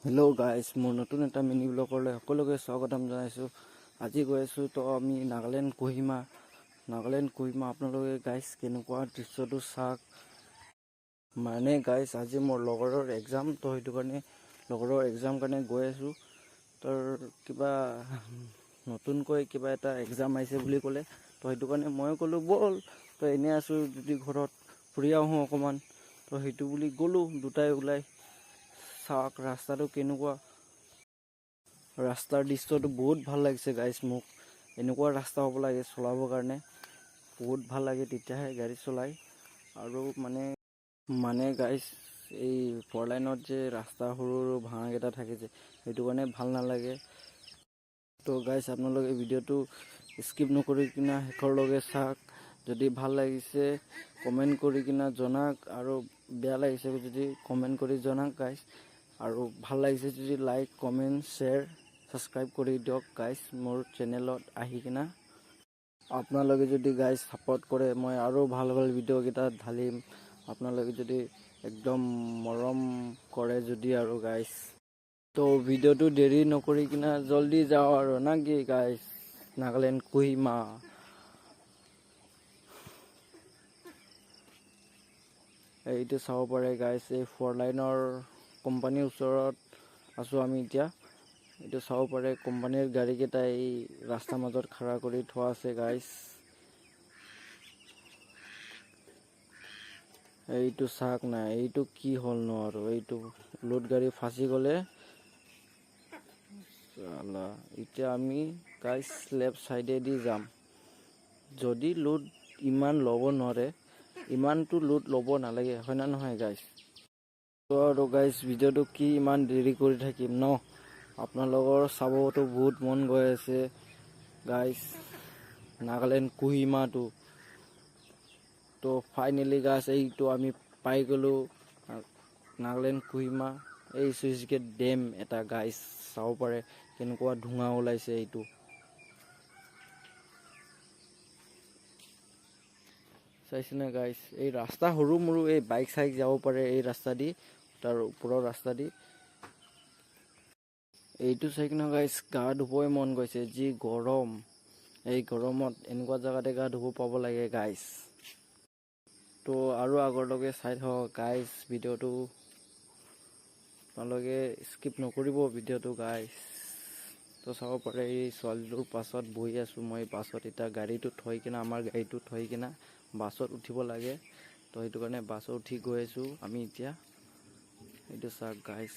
Hello' guys, মোৰ নতুন এটা মিনি ব্লগলৈ সকলোকে স্বাগতম জনাইছোঁ। আজি গৈ আছোঁ তো আমি নাগালেণ্ড কোহিমা আপোনালোকে গাইজ কেনেকুৱা দৃশ্যটো চাওক। মানে গাইজ আজি মোৰ লগৰৰ এক্সাম, তো সেইটো কাৰণে লগৰৰ এক্সাম কাৰণে গৈ আছোঁ। তোৰ কিবা নতুনকৈ কিবা এটা এক্সাম আহিছে বুলি ক'লে, তো সেইটো কাৰণে ময়ো ক'লোঁ ব'ল, তো এনেই আছোঁ যদি ঘৰত ফুৰি আহোঁ অকণমান, তো সেইটো বুলি গ'লোঁ দুটাই ওলাই। চাওক ৰাস্তাটো কেনেকুৱা, ৰাস্তাৰ দৃশ্যটো বহুত ভাল লাগিছে গাইজ। মোক এনেকুৱা ৰাস্তা হ'ব লাগে চলাবৰ কাৰণে, বহুত ভাল লাগে, তেতিয়াহে গাড়ী চলাই। আৰু মানে গাইজ এই ফ'ৰ লাইনত যে ৰাস্তা সৰু সৰু ভাঙাকেইটা থাকে যে, সেইটো কাৰণে ভাল নালাগে। তো গাইজ আপোনালোকে ভিডিঅ'টো স্কিপ নকৰি কিনা শেষৰলৈকে চাওক। যদি ভাল লাগিছে কমেণ্ট কৰি কিনা জনাওক, আৰু বেয়া লাগিছে যদি কমেণ্ট কৰি জনাওক গাইজ। আৰু ভাল লাগিছে যদি লাইক কমেণ্ট শ্বেয়াৰ ছাবস্ক্ৰাইব কৰি দিয়ক গাইজ মোৰ চেনেলত আহি কিনা। আপোনালোকে যদি গাইজ ছাপোৰ্ট কৰে মই আৰু ভাল ভাল ভিডিঅ'কেইটা ঢালিম। আপোনালোকে যদি একদম মৰম কৰে যদি আৰু গাইজ, তো ভিডিঅ'টো দেৰি নকৰি কিনা জল্দি যাওঁ আৰু না কি গাইজ। নাগালেণ্ড কোহিমা এইটো চাব পাৰে গাইজ, এই ফ'ৰ লাইনৰ কোম্পানীৰ ওচৰত আছোঁ আমি এতিয়া। এইটো চাব পাৰে কোম্পানীৰ গাড়ীকেইটা এই ৰাস্তাৰ মাজত খাৰা কৰি থোৱা আছে গাইজ। এইটো চাওক না, এইটো কি হ'ল ন, আৰু এইটো লোড গাড়ী ফাঁচি গ'লে। এতিয়া আমি গাইজ লেফ্ট চাইডেদি যাম। যদি লোড ইমান ল'ব নোৱাৰে, ইমানটো লোড ল'ব নালাগে, হয় না নহয় গাইজ। তো আৰু গাইজ ভিডিঅ'টো কি ইমান দেৰি কৰি থাকিম ন, আপোনালোকৰ চাবতো বহুত মন গৈ আছে গাইজ নাগালেণ্ড কোহিমাটো। তো ফাইনেলি গাইজ এইটো আমি পাই গ'লোঁ নাগালেণ্ড কোহিমা। এই চুইচ গেট ডেম এটা গাইজ চাব পাৰে কেনেকুৱা ধোঁৱা ওলাইছে। এইটো চাইছেনে গাইজ, এই ৰাস্তা সৰু মৰু, এই বাইক চাইক যাব পাৰে এই ৰাস্তা দি, তাৰ ওপৰৰ ৰাস্তা দি। এইটো চাই কিনে গাইজ গা ধুবই মন গৈছে, যি গৰম। এই গৰমত এনেকুৱা জেগাতে গা ধুব পাব লাগে গাইজ। তো আৰু আগলৈকে চাই থাকক গাইজ ভিডিঅ'টো, আপোনালোকে স্কিপ নকৰিব ভিডিঅ'টো গাইজ। তো চাব পাৰে এই ছোৱালীটোৰ পাছত বহি আছোঁ মই বাছত। এতিয়া গাড়ীটো থৈ কিনে, আমাৰ গাড়ীটো থৈ কিনে বাছত উঠিব লাগে, তো সেইটো কাৰণে বাছত উঠি গৈ আছোঁ আমি এতিয়া। এইটো চাওক গাইজ,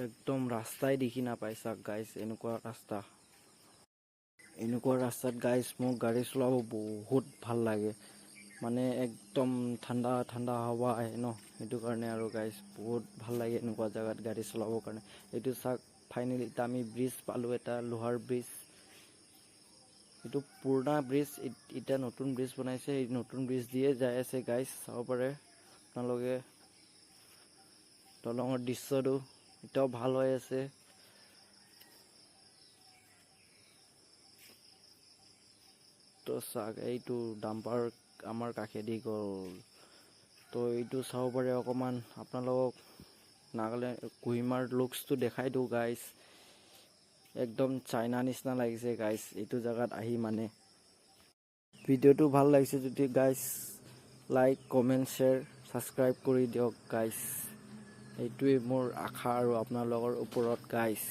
একদম ৰাস্তাই দেখি নাপায় চাওক গাইজ। এনেকুৱা ৰাস্তাত গাইজ মোক গাড়ী চলাব বহুত ভাল লাগে। মানে একদম ঠাণ্ডা ঠাণ্ডা হাৱা আহে ন, সেইটো কাৰণে আৰু গাইজ বহুত ভাল লাগে এনেকুৱা জেগাত গাড়ী চলাবৰ কাৰণে। এইটো চাওক ফাইনেলি এতিয়া আমি ব্ৰিজ পালোঁ, এটা লোহাৰ ব্ৰিজ। এইটো পুৰণা ব্ৰিজ, এতিয়া নতুন ব্ৰিজ বনাইছে, এই নতুন ব্ৰিজ দিয়ে যাই আছে গাইজ। চাব পাৰে আপোনালোকে দলঙৰ দৃশ্যটো এতিয়াও ভাল হৈ আছে। তো চাওক এইটো ডাম্পাৰ আমাৰ কাষেদি গ'ল। তো এইটো চাব পাৰে অকণমান আপোনালোকক নাগালেণ্ড কোহিমাৰ লুকছটো দেখাই দিওঁ গাইজ। একদম চাইনা নিচিনা লাগিছে গাইজ এইটো জেগাত আহি। মানে ভিডিঅ'টো ভাল লাগিছে যদি guys like comment share subscribe কৰি দিয়ক গাইজ। এইটোৱে মোৰ আশা আৰু আপোনালোকৰ ওপৰত গাইজ।